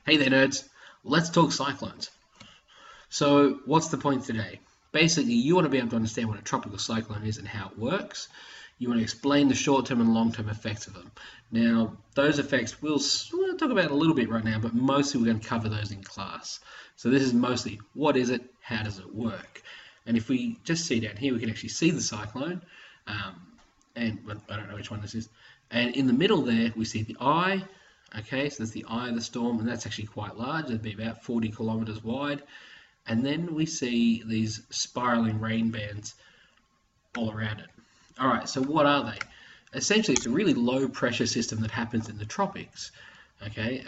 Hey there, nerds. Let's talk cyclones. So, what's the point today? Basically, you want to be able to understand what a tropical cyclone is and how it works. You want to explain the short-term and long-term effects of them. Now, those effects we'll talk about a little bit right now, but mostly we're going to cover those in class. So this is mostly what is it, how does it work? And if we just see down here, we can actually see the cyclone. And I don't know which one this is. And in the middle there, we see the eye. Okay, so that's the eye of the storm, and that's actually quite large. It'd be about 40 kilometers wide. And then we see these spiraling rain bands all around it. All right, so what are they? Essentially, it's a really low pressure system that happens in the tropics. Okay,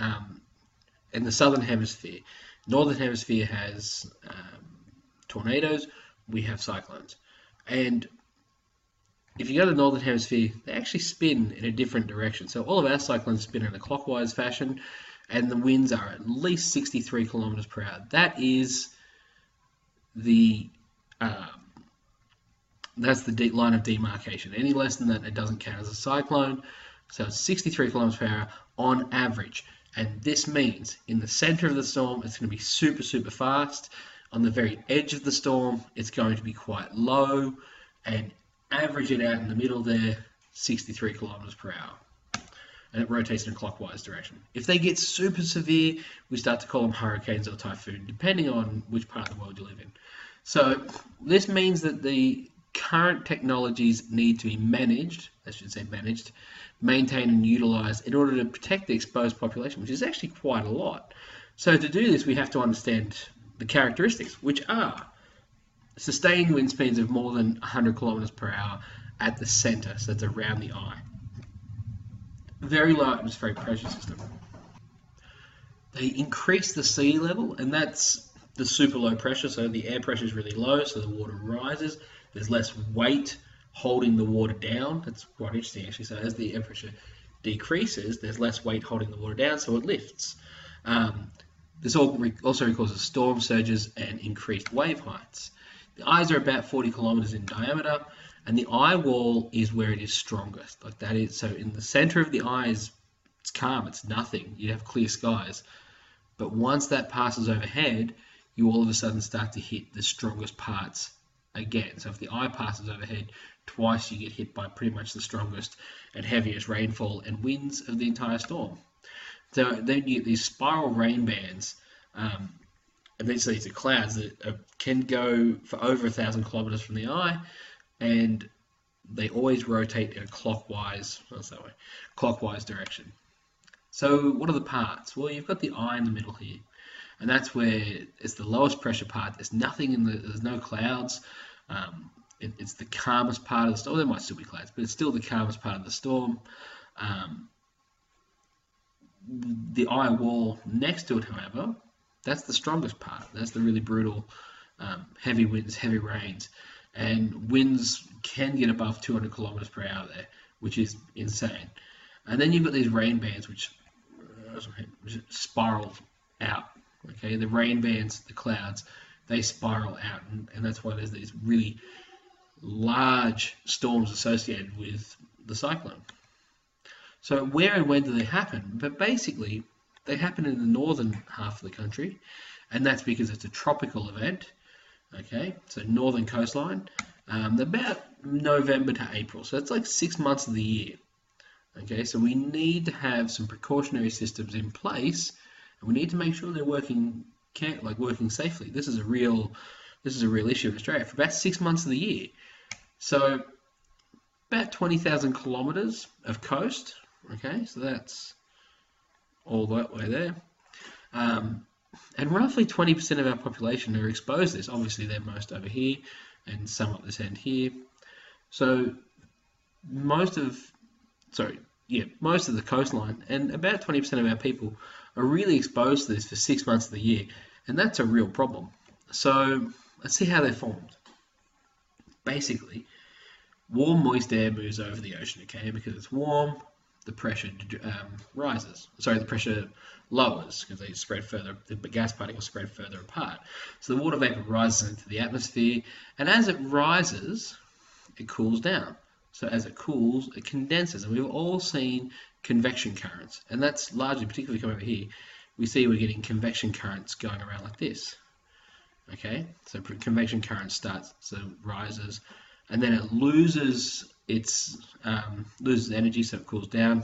in the southern hemisphere. Northern hemisphere has tornadoes. We have cyclones. And if you go to the northern hemisphere, they actually spin in a different direction. So all of our cyclones spin in a clockwise fashion, and the winds are at least 63 kilometers per hour. That is that's the line of demarcation. Any less than that, it doesn't count as a cyclone. So it's 63 kilometers per hour on average. And this means in the center of the storm, it's going to be super, super fast. On the very edge of the storm, it's going to be quite low. And average it out in the middle there, 63 kilometers per hour. And it rotates in a clockwise direction. If they get super severe, we start to call them hurricanes or typhoon, depending on which part of the world you live in. So this means that the current technologies need to be managed, maintained and utilized in order to protect the exposed population, which is actually quite a lot. So to do this, we have to understand the characteristics, which are sustained wind speeds of more than 100 kilometers per hour at the center, so that's around the eye. Very low atmospheric pressure system. They increase the sea level, and that's the super low pressure, so the air pressure is really low, so the water rises. There's less weight holding the water down. That's quite interesting, actually. So as the air pressure decreases, there's less weight holding the water down, so it lifts. This also causes storm surges and increased wave heights. The eyes are about 40 kilometers in diameter, and the eye wall is where it is strongest. Like that is, so in the center of the eye it's calm, it's nothing. You have clear skies. But once that passes overhead, you all of a sudden start to hit the strongest parts again. So if the eye passes overhead twice, you get hit by pretty much the strongest and heaviest rainfall and winds of the entire storm. So then you get these spiral rain bands. Eventually, these are clouds that can go for over 1,000 kilometers from the eye, and they always rotate in a clockwise direction. So what are the parts? Well, you've got the eye in the middle here, and that's where it's the lowest pressure part. There's nothing there's no clouds. It's the calmest part of the storm. There might still be clouds, but it's still the calmest part of the storm. The eye wall next to it, however, that's the strongest part. That's the really brutal, heavy winds, heavy rains. And winds can get above 200 kilometers per hour there, which is insane. And then you've got these rain bands, which spiral out. Okay, the rain bands, the clouds, they spiral out, and that's why there's these really large storms associated with the cyclone. So where and when do they happen? But basically, they happen in the northern half of the country, and that's because it's a tropical event. Okay, so northern coastline, about November to April. So it's like 6 months of the year. Okay, so we need to have some precautionary systems in place, and we need to make sure they're working safely. This is a real issue in Australia for about 6 months of the year. So about 20,000 kilometers of coast. Okay, so that's all that way there. And roughly 20% of our population are exposed to this. Obviously, they're most over here and some up this end here. So most of the coastline and about 20% of our people are really exposed to this for 6 months of the year. And that's a real problem. So let's see how they're formed. Basically, warm, moist air moves over the ocean, okay? Because it's warm, the pressure rises. Sorry, the pressure lowers because they spread further. The gas particles spread further apart. So the water vapor rises into the atmosphere, and as it rises, it cools down. So as it cools, it condenses, and we've all seen convection currents, and that's largely, particularly coming over here, we see we're getting convection currents going around like this. Okay, so convection current rises, and then it loses its loses energy, so it cools down,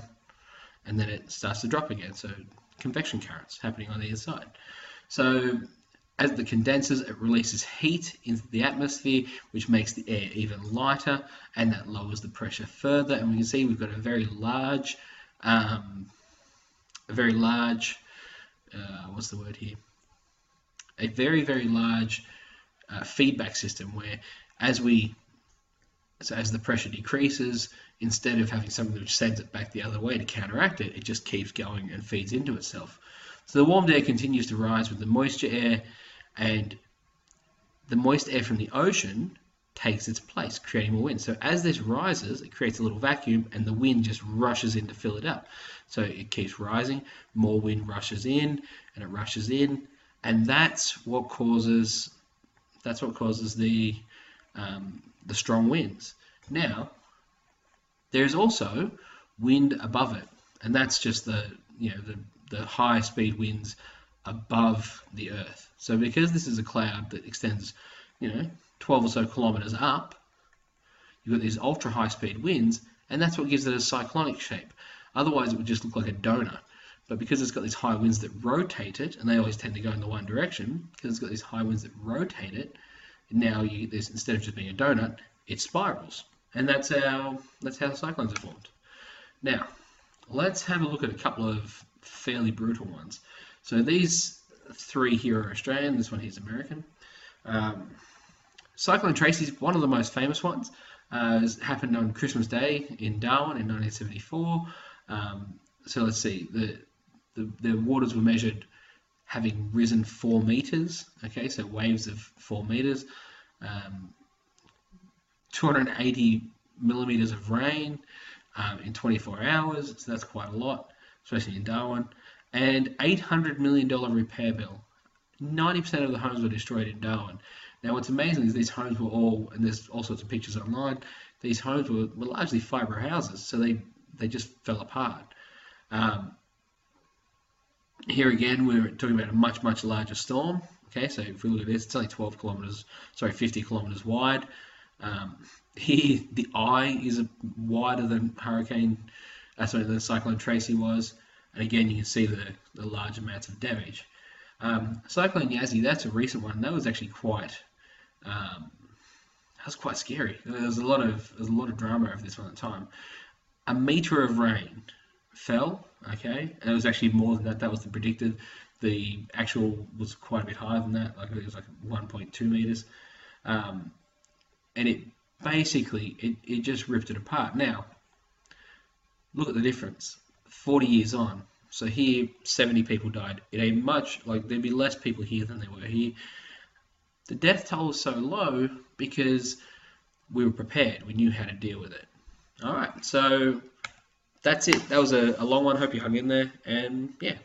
and then it starts to drop again. So convection currents happening on the inside. So as the condenses, it releases heat into the atmosphere, which makes the air even lighter, and that lowers the pressure further. And we can see we've got a very large, what's the word here? A very, very large feedback system where as the pressure decreases, instead of having something which sends it back the other way to counteract it, it just keeps going and feeds into itself. So the warmed air continues to rise with the moisture air, and the moist air from the ocean takes its place, creating more wind. So as this rises, it creates a little vacuum, and the wind just rushes in to fill it up. So it keeps rising, more wind rushes in, and it rushes in, and that's what causes the strong winds. Now, there's also wind above it, and that's just the high speed winds above the Earth. So because this is a cloud that extends 12 or so kilometers up, you've got these ultra high speed winds, and that's what gives it a cyclonic shape. Otherwise it would just look like a donut. But because it's got these high winds that rotate it, and they always tend to go in the one direction, because it's got these high winds that rotate it, now you get this, instead of just being a donut, it spirals. And that's how the cyclones are formed. Now, let's have a look at a couple of fairly brutal ones. So these three here are Australian, this one here is American. Cyclone Tracy is one of the most famous ones. It happened on Christmas Day in Darwin in 1974. So let's see, the waters were measured having risen 4 meters. Okay, so waves of 4 meters. 280 millimeters of rain in 24 hours. So that's quite a lot, especially in Darwin. And $800 million repair bill. 90% of the homes were destroyed in Darwin. Now, what's amazing is these homes were all, and there's all sorts of pictures online, these homes were largely fibre houses, so they just fell apart. Here again, we're talking about a much, much larger storm. Okay, so if we look at this, it's only 50 kilometers wide. Here, the eye is wider than the Cyclone Tracy was. And again, you can see the large amounts of damage. Cyclone Yazzie, that's a recent one. That was actually quite scary. There was a lot of drama over this one at the time. 1 meter of rain fell, okay, and it was actually more than that. That was the predicted. The actual was quite a bit higher than that. Like it was like 1.2 meters, and it basically it just ripped it apart. Now, look at the difference. 40 years on. So here, 70 people died. There'd be less people here than there were here. The death toll was so low because we were prepared. We knew how to deal with it. All right, so that's it. That was a long one. Hope you hung in there. And yeah,